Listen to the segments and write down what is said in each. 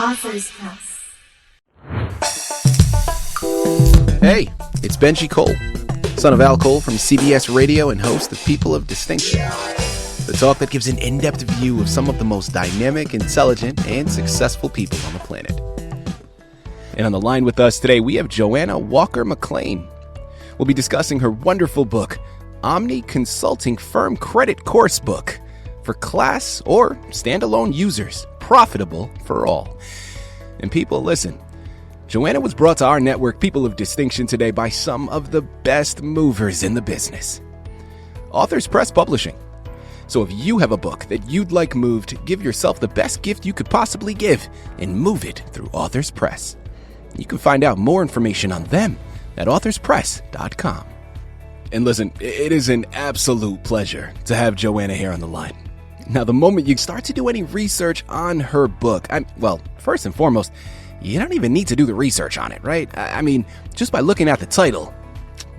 Author's Press. Hey, it's Benji Cole, son of Al Cole from CBS Radio and host of People of Distinction, the talk that gives an in-depth view of some of the most dynamic, intelligent, and successful people on the planet. And on the line with us today, we have Joanna Walker-McClain. We'll be discussing her wonderful book, Omni Consulting Firm Credit Course Book, for class or standalone users, profitable for all. And people, listen, Joanna was brought to our network, People of Distinction, today by some of the best movers in the business. Authors Press Publishing. So if you have a book that you'd like moved, give yourself the best gift you could possibly give and move it through Authors Press. You can find out more information on them at authorspress.com. And listen, it is an absolute pleasure to have Joanna here on the line. Now, the moment you start to do any research on her book, first and foremost, you don't even need to do the research on it, right? I mean, just by looking at the title,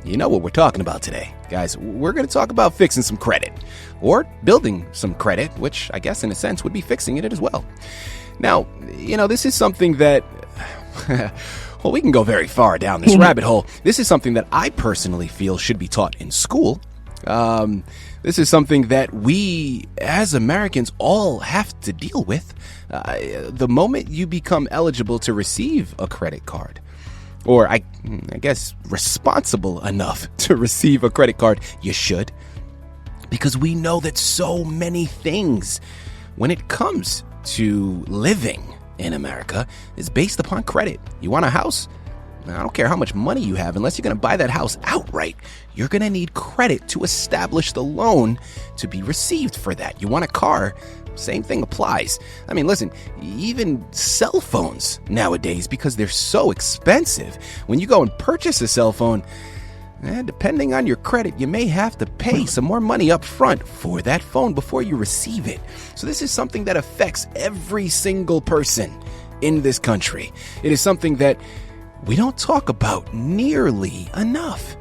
you know what we're talking about today. Guys, we're going to talk about fixing some credit, or building some credit, which I guess in a sense would be fixing it as well. Now, this is something that, well, we can go very far down this rabbit hole. This is something that I personally feel should be taught in school. This is something that we, as Americans, all have to deal with. The moment you become eligible to receive a credit card, or I guess responsible enough to receive a credit card, you should. Because we know that so many things, when it comes to living in America, is based upon credit. You want a house? I don't care how much money you have, unless you're going to buy that house outright, you're going to need credit to establish the loan to be received for that. You want a car? Same thing applies. I mean, listen, even cell phones nowadays, because they're so expensive, when you go and purchase a cell phone, depending on your credit, you may have to pay some more money up front for that phone before you receive it. So this is something that affects every single person in this country. It is something that we don't talk about nearly enough.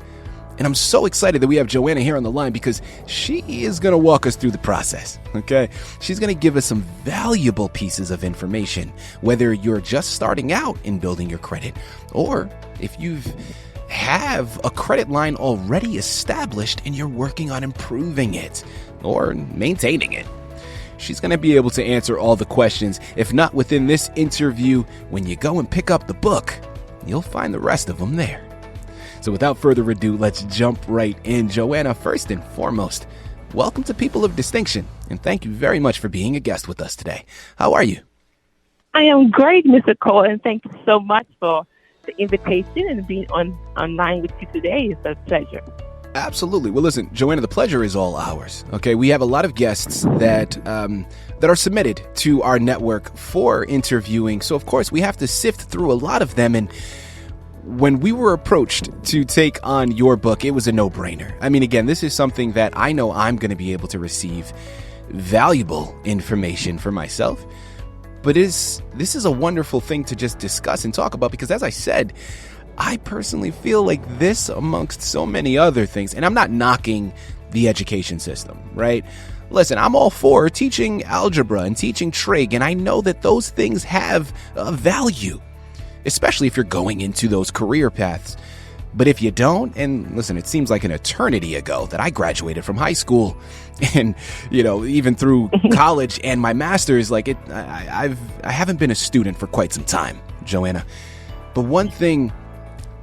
And I'm so excited that we have Joanna here on the line because she is going to walk us through the process, okay? She's going to give us some valuable pieces of information, whether you're just starting out in building your credit, or if you have a credit line already established and you're working on improving it or maintaining it. She's going to be able to answer all the questions. If not within this interview, when you go and pick up the book, you'll find the rest of them there. So without further ado, let's jump right in. Joanna, first and foremost, welcome to People of Distinction, and thank you very much for being a guest with us today. How are you? I am great, Mr. Cole, and thank you so much for the invitation and being online with you today. It's a pleasure. Absolutely. Well, listen, Joanna, the pleasure is all ours. Okay, we have a lot of guests that are submitted to our network for interviewing. So, of course, we have to sift through a lot of them. And when we were approached to take on your book, it was a no-brainer. I mean, again, this is something that I know I'm going to be able to receive valuable information for myself. But this is a wonderful thing to just discuss and talk about because, as I said, I personally feel like this, amongst so many other things, and I'm not knocking the education system, right? Listen, I'm all for teaching algebra and teaching trig, and I know that those things have a value, especially if you're going into those career paths. But if you don't, and listen, it seems like an eternity ago that I graduated from high school and, even through college and my master's, I haven't been a student for quite some time, Joanna. But one thing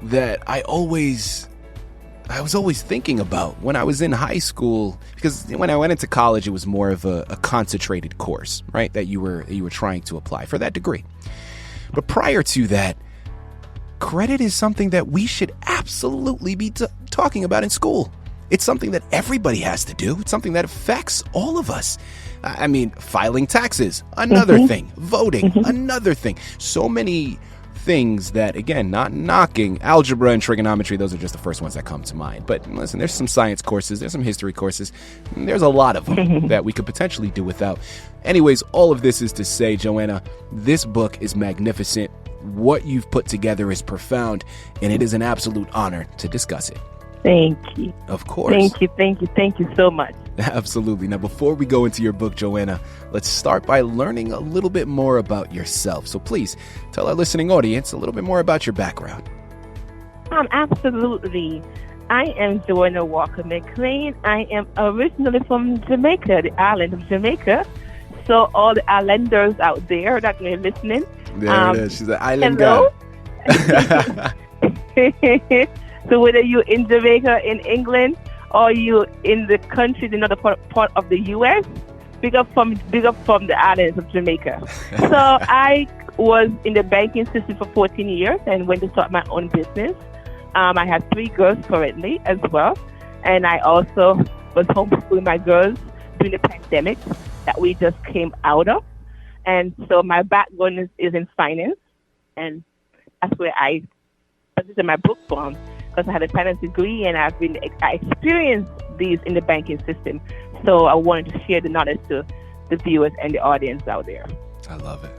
that I was always thinking about when I was in high school, because when I went into college, it was more of a concentrated course, right? That you were trying to apply for that degree. But prior to that, credit is something that we should absolutely be talking about in school. It's something that everybody has to do. It's something that affects all of us. I mean, filing taxes, another thing. Voting, another thing. So many things that, again, not knocking algebra and trigonometry, those are just the first ones that come to mind. But listen, there's some science courses, there's some history courses, there's a lot of them that we could potentially do without. Anyways, all of this is to say, Joanna, this book is magnificent. What you've put together is profound, and it is an absolute honor to discuss it. Thank you. Of course. Thank you so much. Absolutely. Now, before we go into your book, Joanna, let's start by learning a little bit more about yourself. So please tell our listening audience a little bit more about your background. Absolutely. I am Joanna Walker-McClain. I am originally from Jamaica, the island of Jamaica. So all the islanders out there that are listening. There it is. She's an island hello. guy. So whether you're in Jamaica, in England, or you in the country, another part of the U.S., big up from the islands of Jamaica. So I was in the banking system for 14 years and went to start my own business. I have 3 girls currently as well, and I also was homeschooling my girls during the pandemic that we just came out of. And so my background is in finance, and that's where I positioned my book from. Because I had a finance degree and I experienced these in the banking system. So I wanted to share the knowledge to the viewers and the audience out there. I love it.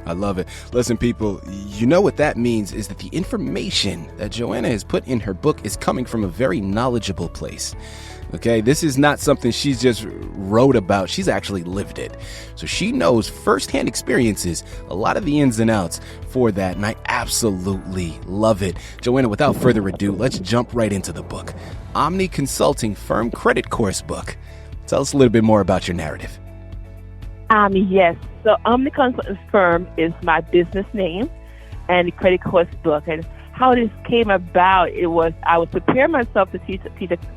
I love it. Listen, people, you know what that means is that the information that Joanna has put in her book is coming from a very knowledgeable place. Okay, this is not something she's just wrote about. She's actually lived it. So she knows firsthand experiences, a lot of the ins and outs for that. And I absolutely love it. Joanna, without further ado, let's jump right into the book. Omni Consulting Firm Credit Course Book. Tell us a little bit more about your narrative. Yes. So Omni Consulting Firm is my business name and the credit course book. And how this came about, I was preparing myself to teach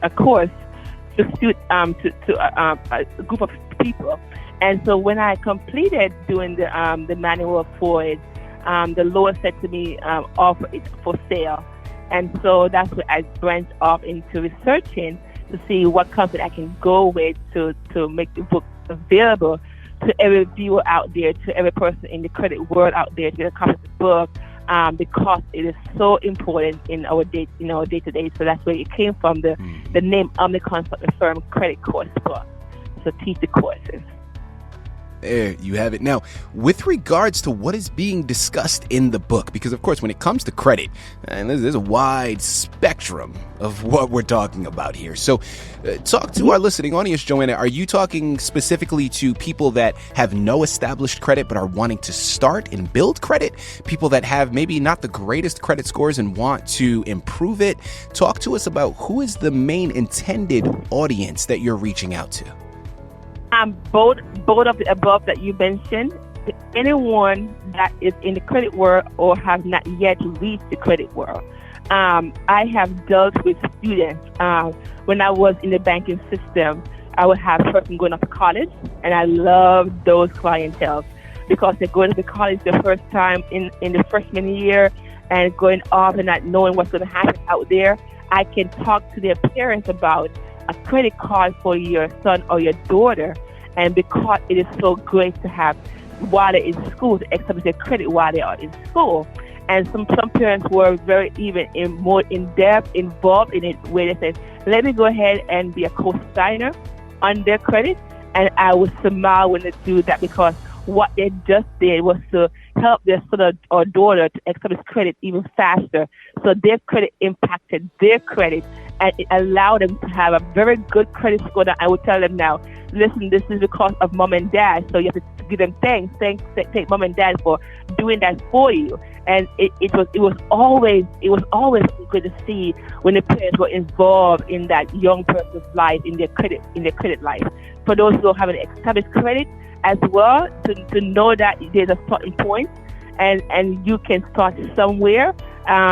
a course to a group of people. And so when I completed doing the manual for it, the Lord said to me, offer it for sale. And so that's where I branched off into researching to see what company I can go with to make the book available to every viewer out there, to every person in the credit world out there to get a copy of the book. Because it is so important in our day to day. So that's where it came from, the name Omni Consulting Firm Credit Course Book. So teach the courses. There you have it. Now, with regards to what is being discussed in the book, because of course, when it comes to credit, and there's a wide spectrum of what we're talking about here. So talk to our listening audience, Joanna. Are you talking specifically to people that have no established credit but are wanting to start and build credit? People that have maybe not the greatest credit scores and want to improve it? Talk to us about who is the main intended audience that you're reaching out to. Both of the above that you mentioned, anyone that is in the credit world or have not yet reached the credit world. I have dealt with students. When I was in the banking system, I would have a person going off to college, and I love those clientele because they're going to college the first time in the freshman year and going off and not knowing what's going to happen out there. I can talk to their parents about a credit card for your son or your daughter, and because it is so great to have while they're in school, to establish their credit while they are in school. And some parents were very more in-depth, involved in it, where they said, let me go ahead and be a co-signer on their credit, and I would smile when they do that, because what they just did was to help their son or daughter to establish credit even faster. So their credit impacted their credit, and it allowed them to have a very good credit score. That I would tell them now, listen, this is because of mom and dad. So you have to give them thanks, thank mom and dad for doing that for you. And it was always good to see when the parents were involved in that young person's life, in their credit life. For those who have an established credit as well, to know that there's a starting point, and you can start somewhere.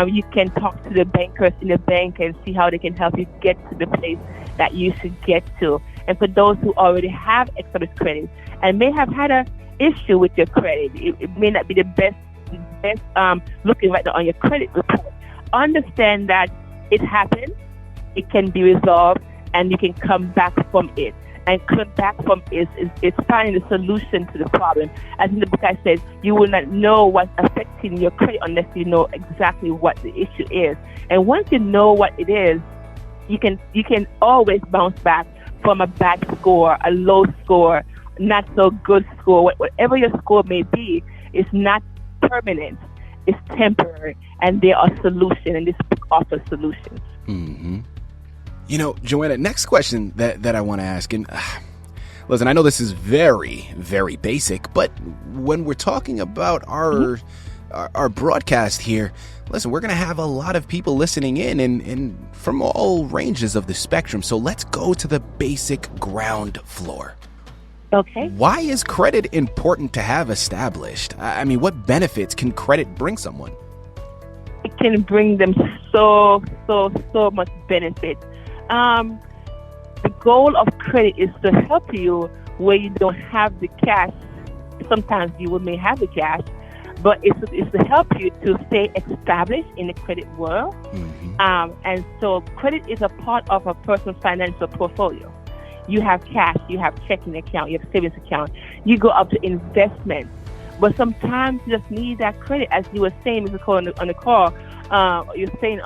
You can talk to the bankers in the bank and see how they can help you get to the place that you should get to. And for those who already have established credit and may have had an issue with your credit, it may not be the best looking right now on your credit report. Understand that it happened, it can be resolved, and you can come back from it. And coming back from is finding the solution to the problem. As in the book I said, you will not know what's affecting your credit unless you know exactly what the issue is. And once you know what it is, you can always bounce back from a bad score, a low score, not so good score. Whatever your score may be, it's not permanent. It's temporary, and there are solutions, and this book offers solutions. Mm-hmm. Joanna, next question that I want to ask, and listen, I know this is very, very basic, but when we're talking about our broadcast here, listen, we're going to have a lot of people listening in and from all ranges of the spectrum. So let's go to the basic ground floor. Okay. Why is credit important to have established? I mean, what benefits can credit bring someone? It can bring them so much benefit. The goal of credit is to help you where you don't have the cash. Sometimes you may have the cash, but it's to help you to stay established in the credit world. Mm-hmm. And so credit is a part of a person's financial portfolio. You have cash, you have checking account, you have savings account. You go up to investment. But sometimes you just need that credit, as you were saying, Mr. Cole, on the call. You're saying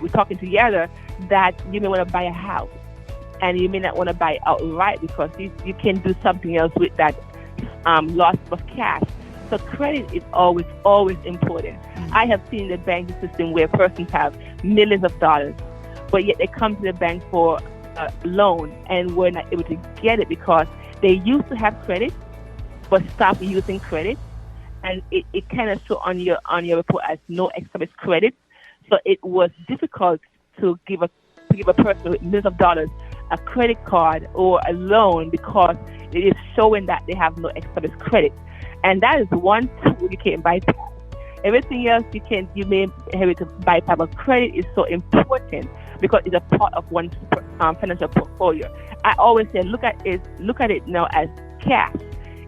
we're talking together that you may want to buy a house, and you may not want to buy it outright because you can do something else with that loss of cash. So credit is always important. I have seen the banking system where persons have millions of dollars, but yet they come to the bank for a loan and were not able to get it because they used to have credit but stopped using credit, and it kind of show on your report as no established credit. So it was difficult to give a person with millions of dollars a credit card or a loan because it is showing that they have no established credit. And that is one tool you can bypass. Everything else you may have it to bypass, but credit is so important because it's a part of one's financial portfolio. I always say, look at it now as cash.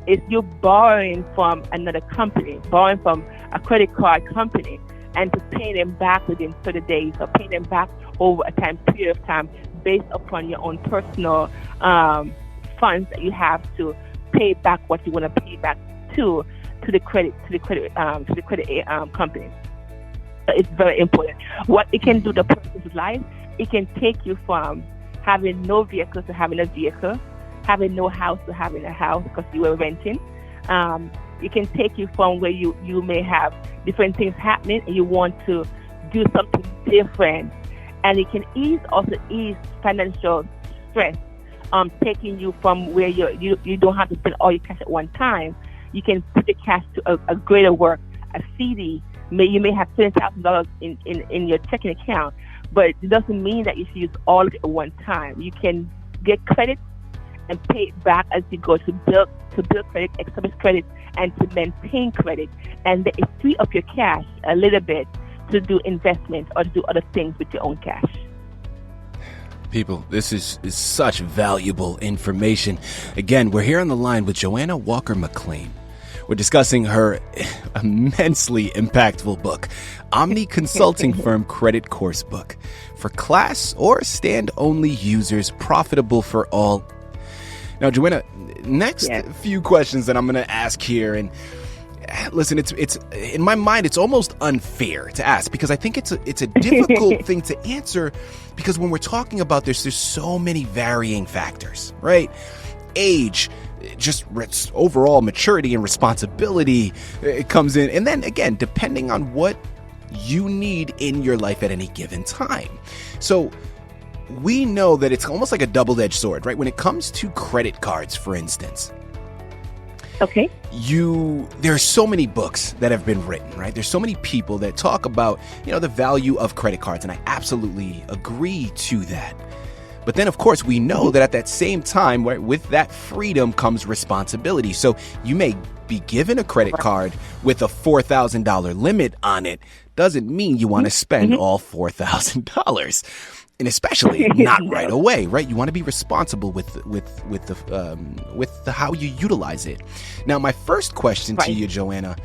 It's you borrowing from another company, borrowing from a credit card company, and to pay them back within 30 days or pay them back over a period of time based upon your own personal funds that you have to pay back what you want to pay back to the credit company. So it's very important. What it can do to the person's life, it can take you from having no vehicle to having a vehicle, having no house to having a house because you were renting. It can take you from where you may have different things happening and you want to do something different. And it can also ease financial stress, taking you from where you don't have to spend all your cash at one time. You can put the cash to a greater work, a CD. You may have $20,000 in your checking account, but it doesn't mean that you should use all of it at one time. You can get credit and pay it back as you go to build credit, establish credit, and to maintain credit. And it free up your cash a little bit to do investments or to do other things with your own cash. People, this is such valuable information. Again, we're here on the line with Joanna Walker-McClain. We're discussing her immensely impactful book, Omni consulting firm credit course book, for class or stand-only users, profitable for all. Now, Joanna, next few questions that I'm going to ask here, and listen, it's in my mind, it's almost unfair to ask because I think it's a difficult thing to answer because when we're talking about this, there's so many varying factors, right? Age, just overall maturity and responsibility, it comes in, and then again, depending on what you need in your life at any given time. So we know that it's almost like a double-edged sword, right? When it comes to credit cards, for instance. Okay. There are so many books that have been written, right? There's so many people that talk about, the value of credit cards, and I absolutely agree to that. But then, of course, we know that at that same time, with that freedom comes responsibility. So you may be given a credit card with a $4,000 limit on it. Doesn't mean you want to spend all $4,000. And especially not right away, right? You want to be responsible with the how you utilize it. Now, my first question to you, Joanna,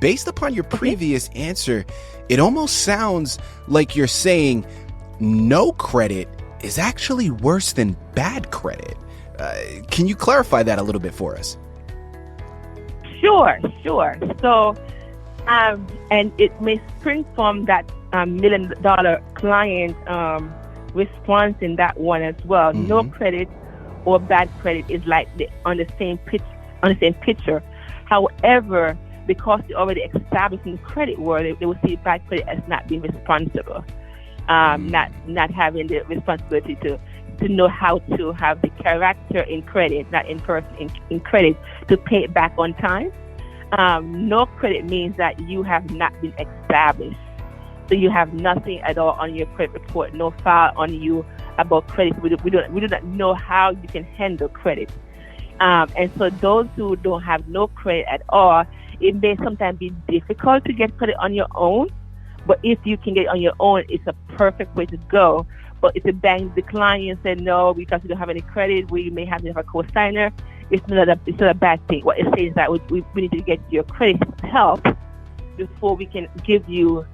based upon your previous answer, it almost sounds like you're saying no credit is actually worse than bad credit. Can you clarify that a little bit for us? Sure. So, and it may spring from that $1 million client response in that one as well. Mm-hmm. No credit or bad credit is like on the same picture. However, because they're already established in the credit world, they will see bad credit as not being responsible. not having the responsibility to know how to have the character in credit, not in person, in credit, to pay it back on time. No credit means that you have not been established. So you have nothing at all on your credit report, no file on you about credit. We do not know how you can handle credit. And so those who don't have no credit at all, it may sometimes be difficult to get credit on your own. But if you can get it on your own, it's a perfect way to go. But if the bank decline you and say no because you don't have any credit, we may have to have a co-signer. It's not a bad thing. What it says is that we need to get your credit help before we can give you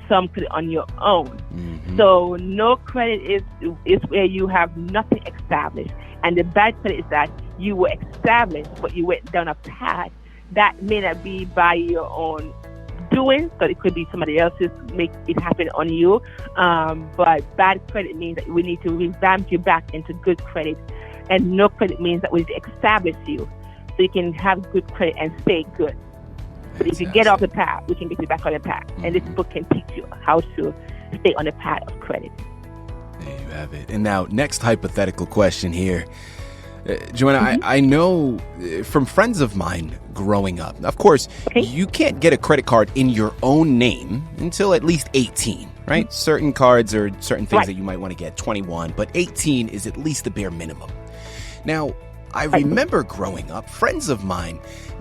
some credit on your own. Mm-hmm. So no credit is where you have nothing established. And the bad credit is that you were established, but you went down a path that may not be by your own doing, but it could be somebody else's make it happen on you. But bad credit means that we need to revamp you back into good credit. And no credit means that we need to establish you so you can have good credit and stay good. But if you get off the path, we can get you back on the path. Mm-hmm. And this book can teach you how to stay on the path of credit. There you have it. And now, next hypothetical question here. Joanna, mm-hmm. I know from friends of mine growing up, of course, you can't get a credit card in your own name until at least 18, right? Mm-hmm. Certain cards or certain things that you might want to get 21, but 18 is at least the bare minimum. Now, I remember growing up, friends of mine,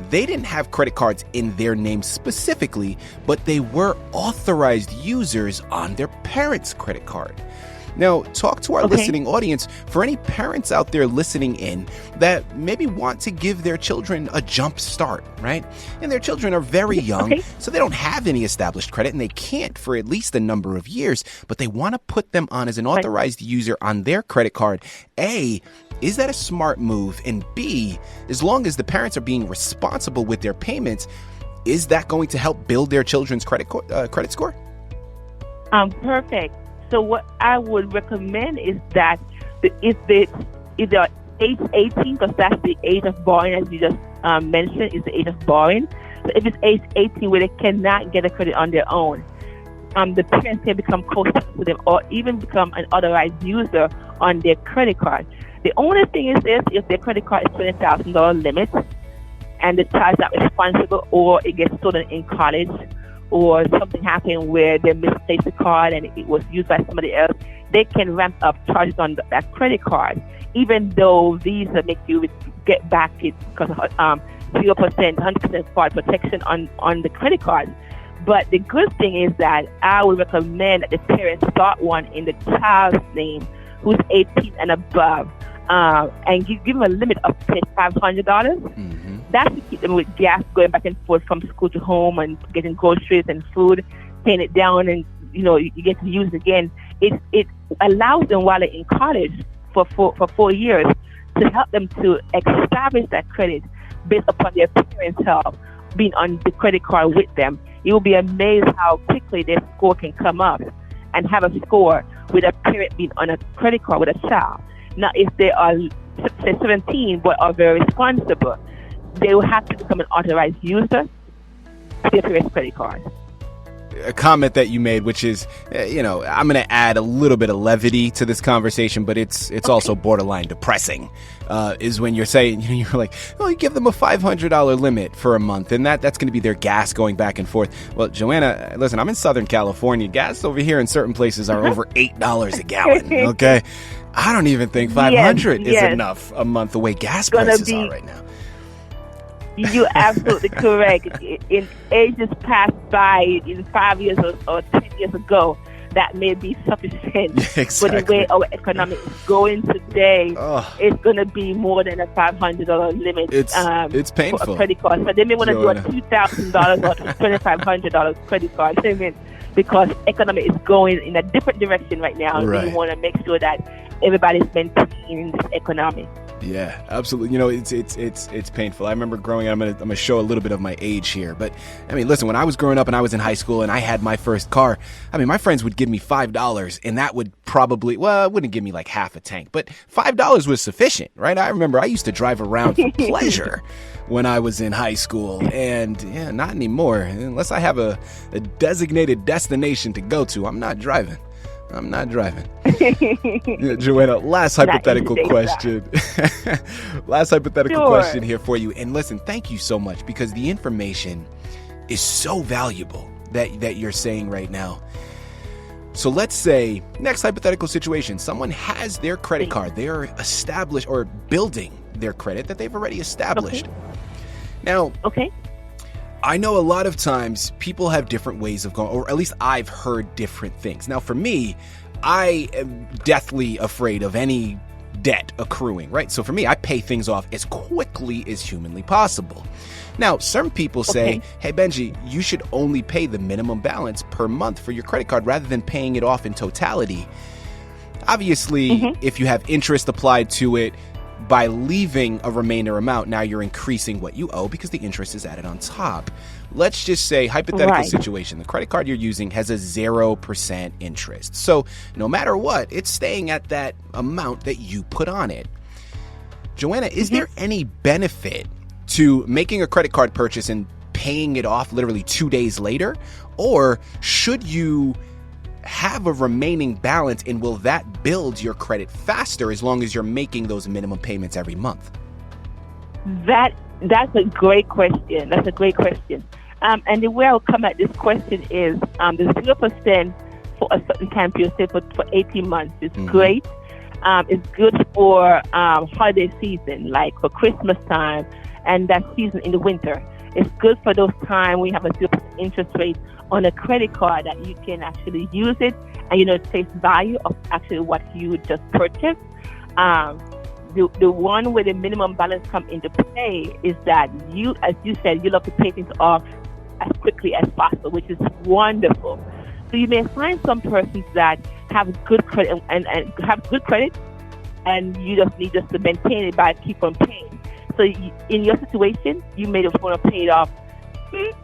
they didn't have credit cards in their name specifically, but they were authorized users on their parents' credit card. Now, talk to our listening audience for any parents out there listening in that maybe want to give their children a jump start, right? And their children are very young, so they don't have any established credit and they can't for at least a number of years, but they want to put them on as an authorized user on their credit card. A, is that a smart move? And B, as long as the parents are being responsible with their payments, is that going to help build their children's credit score? Perfect. So what I would recommend is that if they're age 18, because that's the age of borrowing, as you just mentioned, is the age of borrowing. So if it's age 18 where they cannot get a credit on their own, the parents can become co-signers to them or even become an authorized user on their credit card. The only thing is this: if their credit card is $20,000 limit and the child is not responsible, or it gets stolen in college, or something happened where they misplaced the card and it was used by somebody else, they can ramp up charges on that credit card, even though Visa makes you get back it because of 0%, 100% fraud protection on the credit card. But the good thing is that I would recommend that the parents start one in the child's name who's 18 and above, and give them a limit of $500. Mm-hmm. That's to keep them with gas going back and forth from school to home and getting groceries and food, paying it down, and you get to use it again. It allows them while they're in college for 4 years to help them to establish that credit based upon their parents' help being on the credit card with them. You will be amazed how quickly their score can come up and have a score with a parent being on a credit card with a child. Now, if they are, say, 17 but are very responsible, they will have to become an authorized user of their parents' credit card. A comment that you made, which is, I'm going to add a little bit of levity to this conversation, but it's also borderline depressing, is when you're saying, you're like, oh, you give them a $500 limit for a month, and that's going to be their gas going back and forth. Well, Joanna, listen, I'm in Southern California. Gas over here in certain places are over $8 a gallon, okay? I don't even think $500 is enough a month the way gas prices are right now. You're absolutely correct. In ages past by, in 5 years or 10 years ago, that may be sufficient. Exactly. But the way our economy is going today, it's going to be more than a $500 limit. It's painful. For a credit card. So they may want to do a $2,000 or $2,500 credit card limit because economy is going in a different direction right now. Right. And we want to make sure that everybody's maintaining this economy. Yeah, absolutely. It's painful. I remember growing up, I'm gonna show a little bit of my age here, but I mean, listen, when I was growing up and I was in high school and I had my first car, I mean, my friends would give me $5 and that would probably, it wouldn't give me like half a tank, but $5 was sufficient, right? I remember I used to drive around for pleasure when I was in high school, and not anymore. Unless I have a designated destination to go to, I'm not driving. I'm not driving. Yeah, Joanna, last hypothetical question. Last hypothetical question here for you. And listen, thank you so much, because the information is so valuable that you're saying right now. So let's say, next hypothetical situation, someone has their credit card. They're established or building their credit that they've already established. Now, I know a lot of times people have different ways of going, or at least I've heard different things. Now, for me, I am deathly afraid of any debt accruing, right? So for me, I pay things off as quickly as humanly possible. Now, some people say, hey, Benji, you should only pay the minimum balance per month for your credit card rather than paying it off in totality. Obviously, if you have interest applied to it, by leaving a remainder amount, now you're increasing what you owe because the interest is added on top. Let's just say, hypothetical situation, the credit card you're using has a 0% interest. So no matter what, it's staying at that amount that you put on it. Joanna, is there any benefit to making a credit card purchase and paying it off literally 2 days later? Or should you have a remaining balance, and will that build your credit faster as long as you're making those minimum payments every month? That's a great question. That's a great question. And the way I'll come at this question is the 0% for a certain time period, say for 18 months, is great. It's good for holiday season, like for Christmas time and that season in the winter. It's good for those times we have a 0% interest rate on a credit card that you can actually use it and, it face value of actually what you just purchased. The one where the minimum balance come into play is that you, as you said, you love to pay things off as quickly as possible, which is wonderful. So you may find some persons that have good credit and have good credit, and you just need to maintain it by keep on paying. So in your situation, you may just want to pay it off.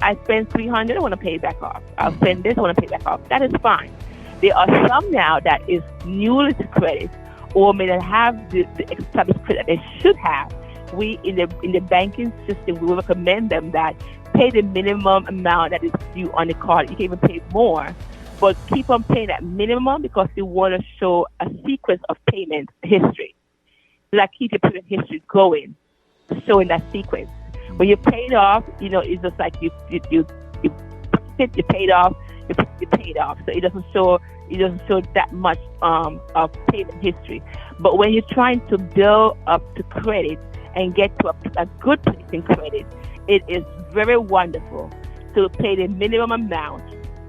I spent $300, I want to pay it back off. I'll spend this, I want to pay it back off. That is fine. There are some now that is newly to credit or may not have the established credit that they should have. We, in the banking system, we recommend them that pay the minimum amount that is due on the card. You can even pay more, but keep on paying that minimum because you want to show a sequence of payment history. Like keep your payment history going, showing that sequence. When you pay it off, it's just like you paid off, you paid off. So it doesn't show that much of payment history. But when you're trying to build up to credit and get to a good place in credit, it is very wonderful to pay the minimum amount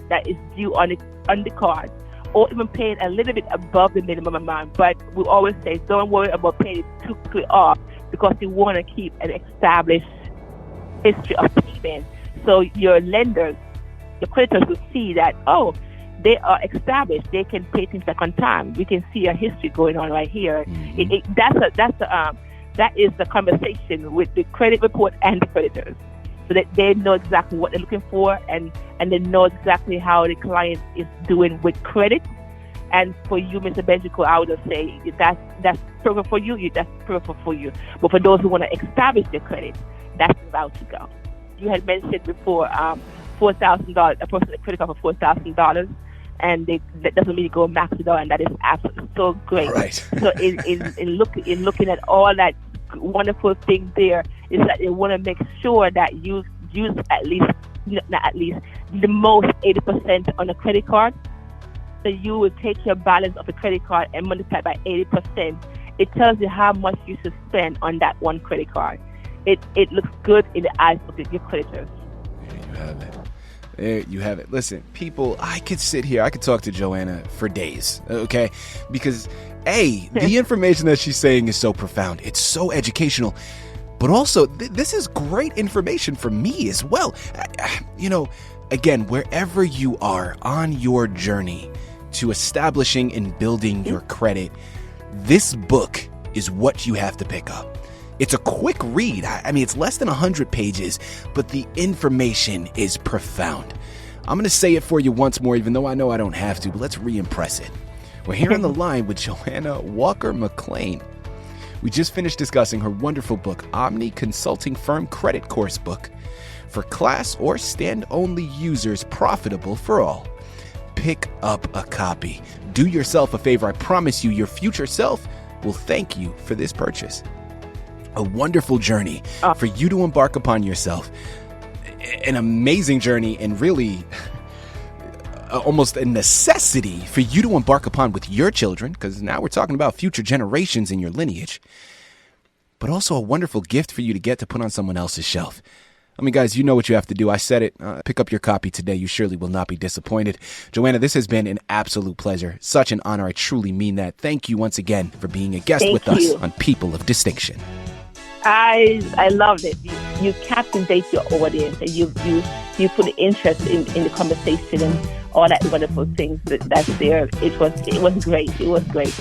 that is due on the card, or even paying a little bit above the minimum amount. But we always say, don't worry about paying it too quickly off, because you want to keep an established history of payment. So your lenders, your creditors will see that, they are established. They can pay things back on time. We can see a history going on right here. That is the conversation with the credit report and the creditors, so that they know exactly what they're looking for and they know exactly how the client is doing with credit. And for you, Mr. Benjico, I would just say that's perfect for you. That's perfect for you. But for those who want to establish their credit, that's the route to go. You had mentioned before $4,000, a personal credit card for $4,000, and that doesn't mean you go max it out, and that is absolutely so great. Right. So in looking at all that wonderful thing there, is that they want to make sure that you use not at least the most 80% on a credit card. So you will take your balance of the credit card and multiply by 80%. It tells you how much you should spend on that one credit card. It looks good in the eyes of your creditors. There you have it. There you have it. Listen, people, I could sit here, I could talk to Joanna for days, okay? Because, the information that she's saying is so profound. It's so educational. But also, this is great information for me as well. Again, wherever you are on your journey to establishing and building your credit, this book is what you have to pick up. It's a quick read. It's less than 100 pages, but the information is profound. I'm going to say it for you once more, even though I know I don't have to, but let's re-impress it. We're here on the line with Joanna Walker-McClain. We just finished discussing her wonderful book, Omni Consulting Firm Credit Course Book, for class or stand-only users, profitable for all. pick up a copy. Do yourself a favor. I promise you, your future self will thank you for this purchase. A wonderful journey for you to embark upon yourself. An amazing journey, and really almost a necessity for you to embark upon with your children, because now we're talking about future generations in your lineage. But also a wonderful gift for you to get to put on someone else's shelf. I mean, guys, you know what you have to do. I said it. Pick up your copy today. You surely will not be disappointed. Joanna, this has been an absolute pleasure. Such an honor. I truly mean that. Thank you once again for being a guest with us on People of Distinction. I loved it. You captivate your audience, and you put interest in the conversation and all that wonderful things that's there. It was great. It was great.